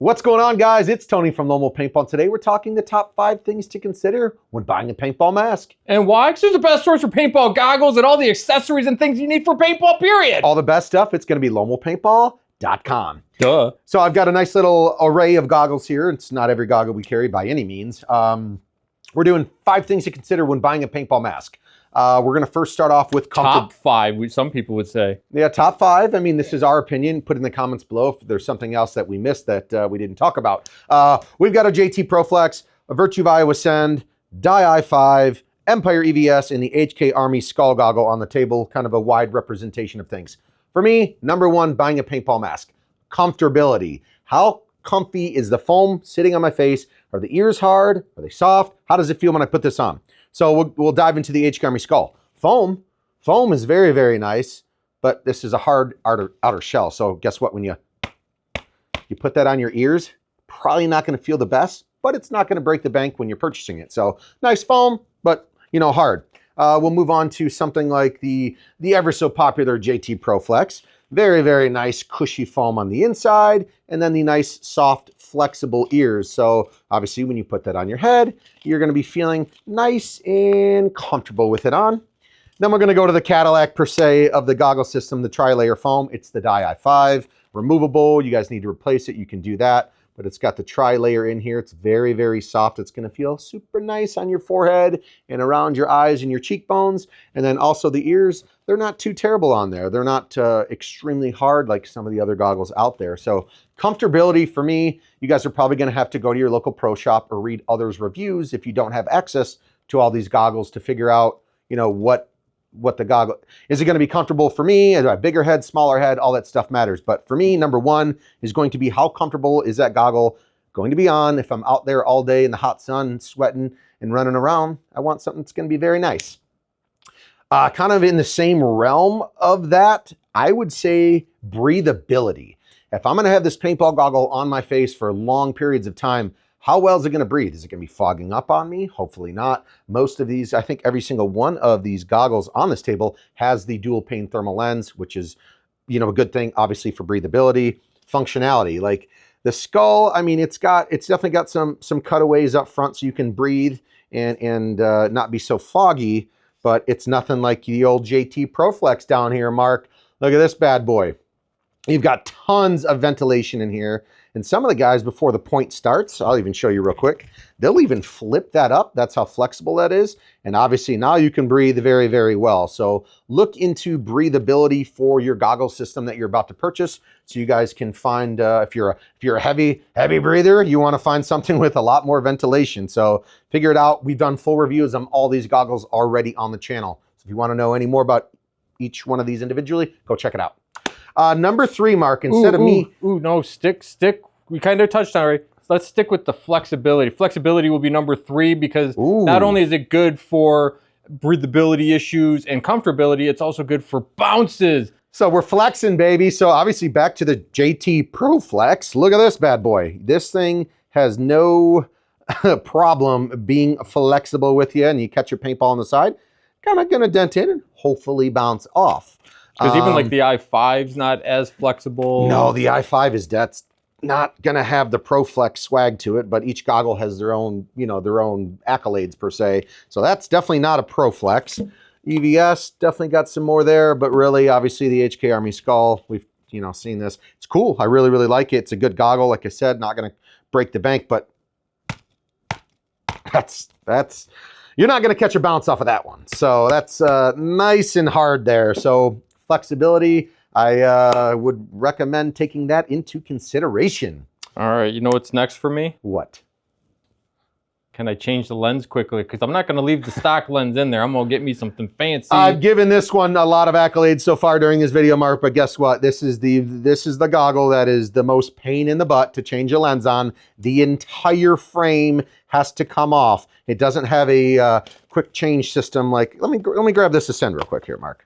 What's going on, guys? It's Tony from Lomo Paintball. Today we're talking the top 5 things to consider when buying a paintball mask. And why? Because it's the best source for paintball goggles and all the accessories and things you need for paintball, period. All the best stuff, it's going to be lomopaintball.com. Duh. So I've got a nice little array of goggles here. It's not every goggle we carry by any means. We're doing 5 things to consider when buying a paintball mask. We're going to first start off with top 5, some people would say. Yeah, top 5. I mean, this is our opinion. Put in the comments below if there's something else that we missed that we didn't talk about. We've got a JT Pro Flex, a Virtue Iowa Send, Dye i5, Empire EVS, and the HK Army Skull Goggle on the table. Kind of a wide representation of things. For me, number 1, buying a paintball mask. Comfortability. How comfy is the foam sitting on my face? Are the ears hard? Are they soft? How does it feel when I put this on? So we'll dive into the HK Army Skull. Foam is very, very nice, but this is a hard outer shell. So guess what? When you put that on your ears, probably not going to feel the best, but it's not going to break the bank when you're purchasing it. So nice foam, but hard. We'll move on to something like the ever so popular JT Pro Flex. Very, very nice cushy foam on the inside, and then the nice soft flexible ears. So obviously when you put that on your head, you're going to be feeling nice and comfortable with it on. Then we're going to go to the Cadillac per se of the goggle system, the tri-layer foam. It's the Dye i5, removable. You guys need to replace it, you can do that. But it's got the tri-layer in here. It's very, very soft. It's going to feel super nice on your forehead and around your eyes and your cheekbones. And then also the ears, they're not too terrible on there. They're not extremely hard like some of the other goggles out there. So comfortability for me, you guys are probably going to have to go to your local pro shop or read others' reviews if you don't have access to all these goggles to figure out, what the goggle is. It going to be comfortable for me? Is it a bigger head, smaller head? All that stuff matters. But for me, number 1 is going to be how comfortable is that goggle going to be on. If I'm out there all day in the hot sun, sweating and running around, I want something that's going to be very nice. Kind of in the same realm of that, I would say breathability. If I'm going to have this paintball goggle on my face for long periods of time, how well is it going to breathe? Is it going to be fogging up on me? Hopefully not. Most of these, I think every single one of these goggles on this table has the dual pane thermal lens, which is, a good thing, obviously, for breathability. Functionality, like the skull, I mean, it's definitely got some cutaways up front so you can breathe and not be so foggy, but it's nothing like the old JT Pro Flex down here, Mark. Look at this bad boy. You've got tons of ventilation in here. And some of the guys, before the point starts, I'll even show you real quick, they'll even flip that up. That's how flexible that is. And obviously now you can breathe very, very well. So look into breathability for your goggle system that you're about to purchase. So you guys can find, if you're a heavy breather, you want to find something with a lot more ventilation. So figure it out. We've done full reviews on all these goggles already on the channel. So if you want to know any more about each one of these individually, go check it out. Number 3, Mark, instead of me... No, stick. We kind of touched on it, right? Let's stick with the flexibility. Flexibility will be number 3 because not only is it good for breathability issues and comfortability, it's also good for bounces. So we're flexing, baby. So obviously back to the JT Pro Flex. Look at this bad boy. This thing has no problem being flexible with you, and you catch your paintball on the side, kind of going to dent in and hopefully bounce off. Because even like the i5's not as flexible. No, the i5 that's not going to have the Pro Flex swag to it, but each goggle has their own, their own accolades per se. So that's definitely not a Pro Flex. EVS definitely got some more there, but really, obviously, the HK Army Skull, we've, seen this. It's cool. I really, really like it. It's a good goggle. Like I said, not going to break the bank, but that's you're not going to catch a bounce off of that one. So that's nice and hard there. So flexibility, I would recommend taking that into consideration. All right, you know what's next for me? What? Can I change the lens quickly? Because I'm not going to leave the stock lens in there. I'm going to get me something fancy. I've given this one a lot of accolades so far during this video, Mark, but guess what? This is the goggle that is the most pain in the butt to change a lens on. The entire frame has to come off. It doesn't have a quick change system like, let me grab this Ascend real quick here, Mark.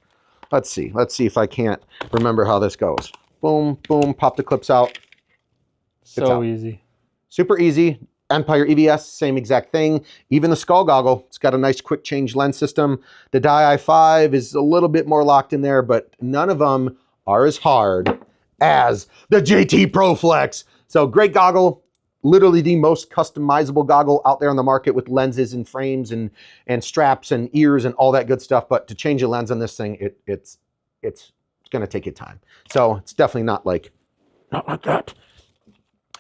Let's see if I can't remember how this goes. Boom, boom, pop the clips out. So easy. Super easy. Empire EVS, same exact thing. Even the Skull Goggle, it's got a nice quick change lens system. The Dye i5 is a little bit more locked in there, but none of them are as hard as the JT Pro Flex So great goggle, literally the most customizable goggle out there on the market with lenses and frames and straps and ears and all that good stuff. But to change a lens on this thing, it's going to take you time. So it's definitely not like that.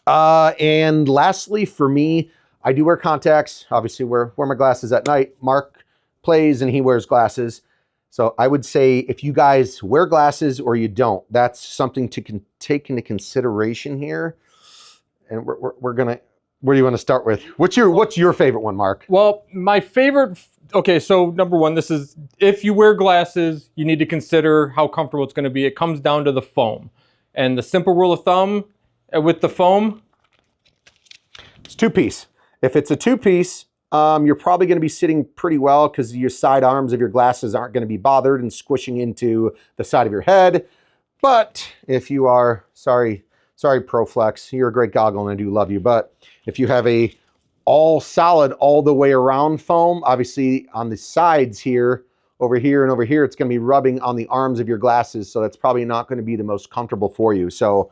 And lastly, for me, I do wear contacts. Obviously, wear my glasses at night. Mark plays and he wears glasses. So I would say if you guys wear glasses or you don't, that's something to take into consideration here. And we're gonna. Where do you want to start with? What's your favorite one, Mark? Well, my favorite. Okay, so number one, this is if you wear glasses, you need to consider how comfortable it's going to be. It comes down to the foam, and the simple rule of thumb with the foam, it's two-piece. If it's a two-piece, you're probably going to be sitting pretty well because your side arms of your glasses aren't going to be bothered and squishing into the side of your head. But if you are, sorry ProFlex, you're a great goggle and I do love you, but if you have a all solid all the way around foam, obviously on the sides here, over here and over here, it's going to be rubbing on the arms of your glasses, so that's probably not going to be the most comfortable for you. So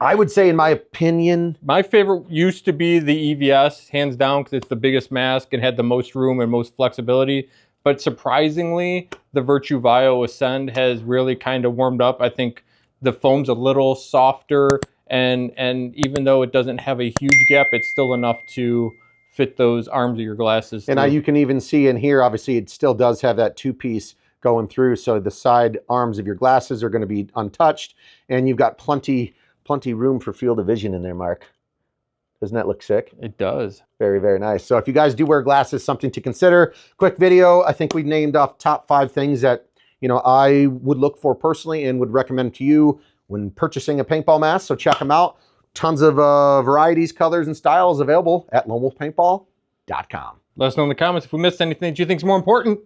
I would say, in my opinion, my favorite used to be the EVS, hands down, because it's the biggest mask and had the most room and most flexibility. But surprisingly, the Virtue Vio Ascend has really kind of warmed up. I think the foam's a little softer, and even though it doesn't have a huge gap, it's still enough to fit those arms of your glasses. And now you can even see in here, obviously, it still does have that two-piece going through, so the side arms of your glasses are going to be untouched, and you've got plenty room for field of vision in there, Mark. Doesn't that look sick? It does. Very, very nice. So if you guys do wear glasses, something to consider. Quick video. I think we named off top 5 things that, you know, I would look for personally and would recommend to you when purchasing a paintball mask. So check them out. Tons of varieties, colors, and styles available at lonewolfpaintball.com. Let us know in the comments if we missed anything that you think is more important.